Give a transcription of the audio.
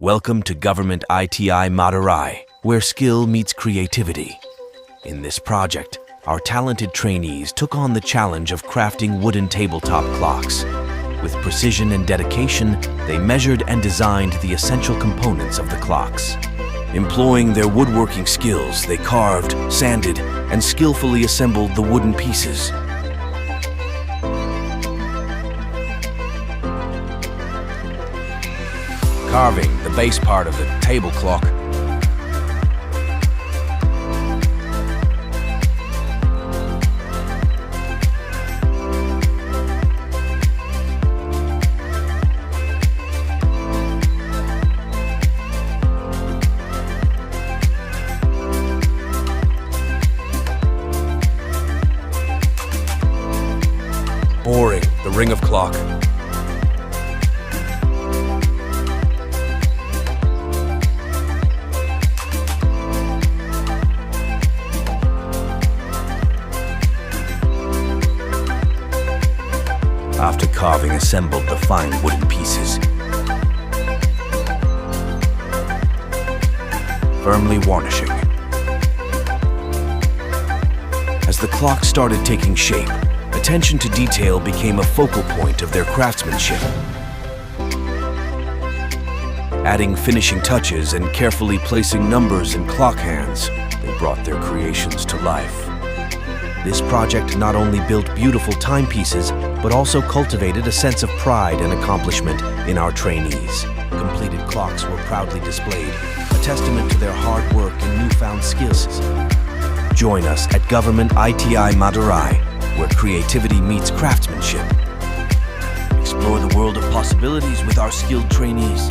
Welcome to Government ITI Madurai, where skill meets creativity. In this project, our talented trainees took on the challenge of crafting wooden tabletop clocks. With precision and dedication, they measured and designed the essential components of the clocks. Employing their woodworking skills, they carved, sanded, and skillfully assembled the wooden pieces. Carving the base part of the table clock, boring the ring of clock, after carving assembled the fine wooden pieces, firmly varnishing. As the clock started taking shape, attention to detail became a focal point of their craftsmanship. Adding finishing touches and carefully placing numbers in clock hands, they brought their creations to life. This project not only built beautiful timepieces, but also cultivated a sense of pride and accomplishment in our trainees. Completed clocks were proudly displayed, a testament to their hard work and newfound skills. Join us at Government ITI Madurai, where creativity meets craftsmanship. Explore the world of possibilities with our skilled trainees.